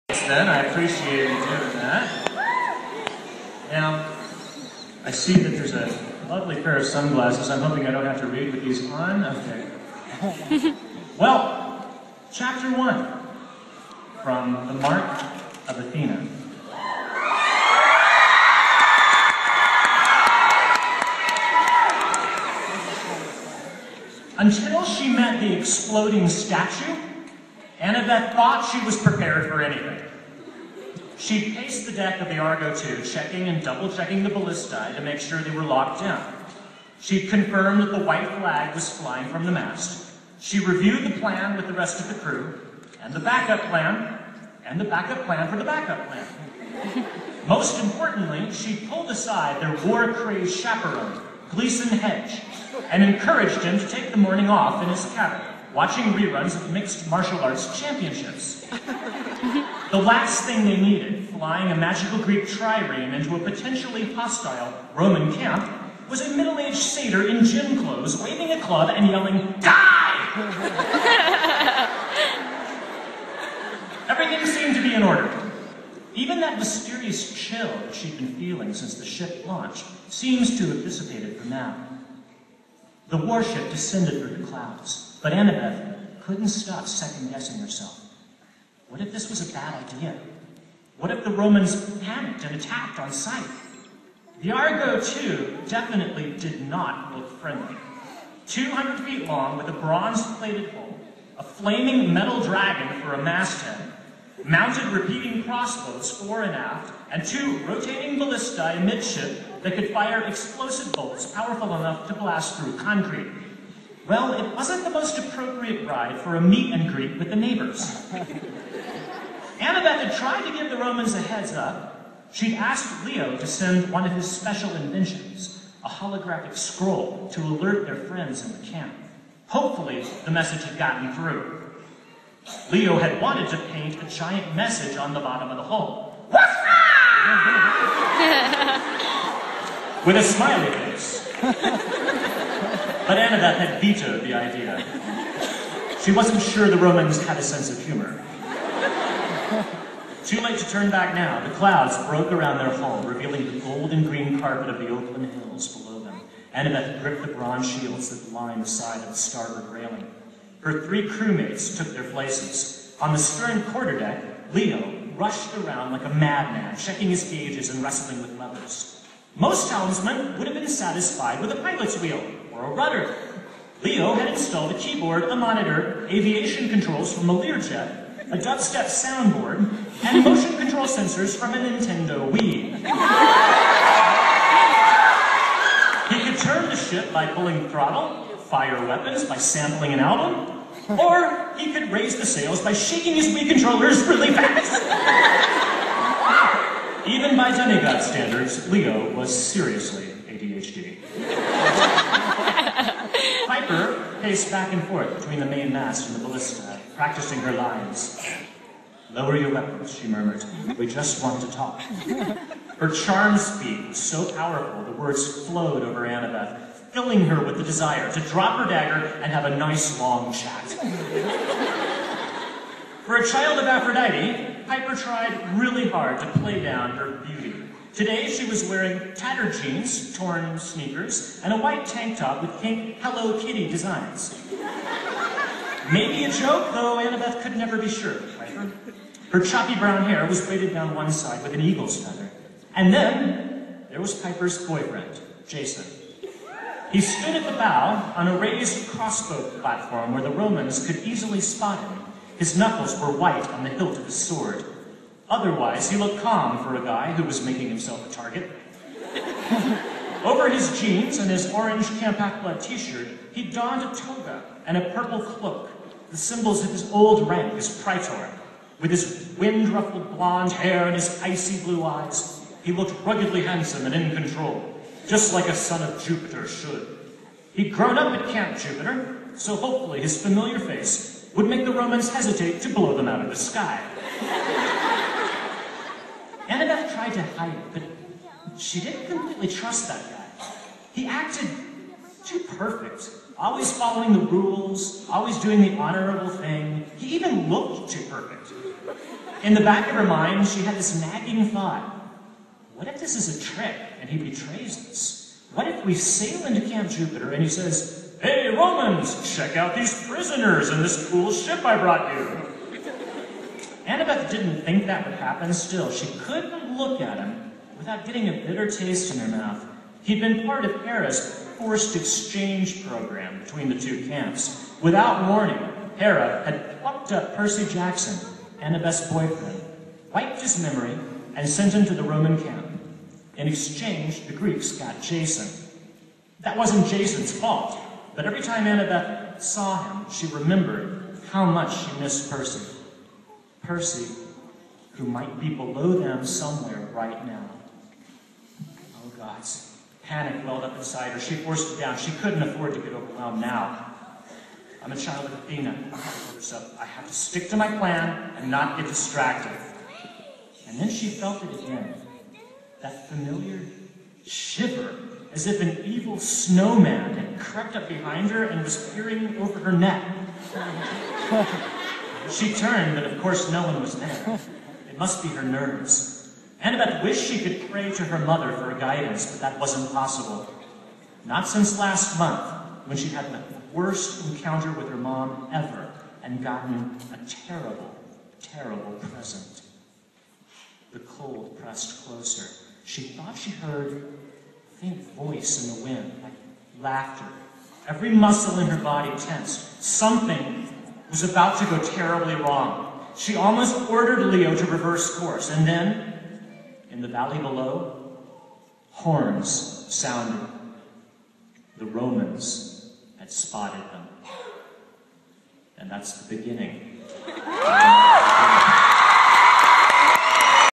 Then I appreciate you doing that. Now, I see that there's a lovely pair of sunglasses. I'm hoping I don't have to read with these on. Okay. Well, chapter 1 from the Mark of Athena. Until she met the exploding statue, Annabeth thought she was prepared for anything. She paced the deck of the Argo II, checking and double-checking the ballistae to make sure they were locked down. She confirmed that the white flag was flying from the mast. She reviewed the plan with the rest of the crew, and the backup plan, and the backup plan for the backup plan. Most importantly, she pulled aside their war-crazed chaperone, Gleason Hedge, and encouraged him to take the morning off in his cabin, watching reruns of mixed martial arts championships. The last thing they needed, flying a magical Greek trireme into a potentially hostile Roman camp, was a middle-aged satyr in gym clothes waving a club and yelling, "Die!" Everything seemed to be in order. Even that mysterious chill that she'd been feeling since the ship launched seems to have dissipated for now. The warship descended through the clouds, but Annabeth couldn't stop second-guessing herself. What if this was a bad idea? What if the Romans panicked and attacked on sight? The Argo II definitely did not look friendly. 200 feet long with a bronze-plated hull, a flaming metal dragon for a masthead, mounted repeating crossbows fore and aft, and 2 rotating ballistae amidship that could fire explosive bolts powerful enough to blast through concrete. Well, it wasn't the most appropriate ride for a meet and greet with the neighbors. Annabeth had tried to give the Romans a heads up. She'd asked Leo to send one of his special inventions, a holographic scroll, to alert their friends in the camp. Hopefully, the message had gotten through. Leo had wanted to paint a giant message on the bottom of the hull. With a smiley face. But Annabeth had vetoed the idea. She wasn't sure the Romans had a sense of humor. Too late to turn back now. The clouds broke around their hull, revealing the gold and green carpet of the Oakland Hills below them. Annabeth gripped the bronze shields that lined the side of the starboard railing. Her 3 crewmates took their places. On the stern quarterdeck, Leo rushed around like a madman, checking his gauges and wrestling with levers. Most helmsmen would have been satisfied with a pilot's wheel or a rudder. Leo had installed a keyboard, a monitor, aviation controls from a Learjet, a dubstep soundboard, and motion control sensors from a Nintendo Wii. He could turn the ship by pulling the throttle, fire weapons by sampling an album, or he could raise the sails by shaking his Wii controllers really fast. Even by demigod standards, Leo was seriously ADHD. Piper paced back and forth between the main mast and the ballista, practicing her lines. "Lower your weapons," she murmured. "We just want to talk." Her charm speak was so powerful, the words flowed over Annabeth, filling her with the desire to drop her dagger and have a nice long chat. For a child of Aphrodite, Piper tried really hard to play down her beauty. Today she was wearing tattered jeans, torn sneakers, and a white tank top with pink Hello Kitty designs. Maybe a joke, though Annabeth could never be sure of Piper. Her choppy brown hair was braided down one side with an eagle's feather. And then there was Piper's boyfriend, Jason. He stood at the bow on a raised crossbow platform where the Romans could easily spot him. His knuckles were white on the hilt of his sword. Otherwise, he looked calm for a guy who was making himself a target. Over his jeans and his orange Camp Blood t-shirt, he donned a toga and a purple cloak, the symbols of his old rank as praetor. With his wind-ruffled blonde hair and his icy blue eyes, he looked ruggedly handsome and in control, just like a son of Jupiter should. He'd grown up at Camp Jupiter, so hopefully his familiar face would make the Romans hesitate to blow them out of the sky. Annabeth tried to hide it, but she didn't completely trust that guy. He acted too perfect, always following the rules, always doing the honorable thing. He even looked too perfect. In the back of her mind, she had this nagging thought. What if this is a trick and he betrays us? What if we sail into Camp Jupiter and he says, "Hey, Romans, check out these prisoners and this cool ship I brought you"? Annabeth didn't think that would happen. Still, she couldn't look at him without getting a bitter taste in her mouth. He'd been part of Hera's forced exchange program between the two camps. Without warning, Hera had plucked up Percy Jackson, Annabeth's boyfriend, wiped his memory, and sent him to the Roman camp. In exchange, the Greeks got Jason. That wasn't Jason's fault, but every time Annabeth saw him, she remembered how much she missed Percy. Percy, who might be below them somewhere right now. Oh, gods. Panic welled up inside her. She forced it down. She couldn't afford to get overwhelmed now. I'm a child of Athena, she told herself. I have to stick to my plan and not get distracted. And then she felt it again. That familiar shiver, as if an evil snowman had crept up behind her and was peering over her neck. She turned, but of course no one was there. It must be her nerves. Annabeth wished she could pray to her mother for guidance, but that wasn't possible. Not since last month, when she had the worst encounter with her mom ever and gotten a terrible, terrible present. The cold pressed closer. She thought she heard a faint voice in the wind, like laughter. Every muscle in her body tensed. Something was about to go terribly wrong. She almost ordered Leo to reverse course, and then, in the valley below, horns sounded. The Romans had spotted them. And that's the beginning.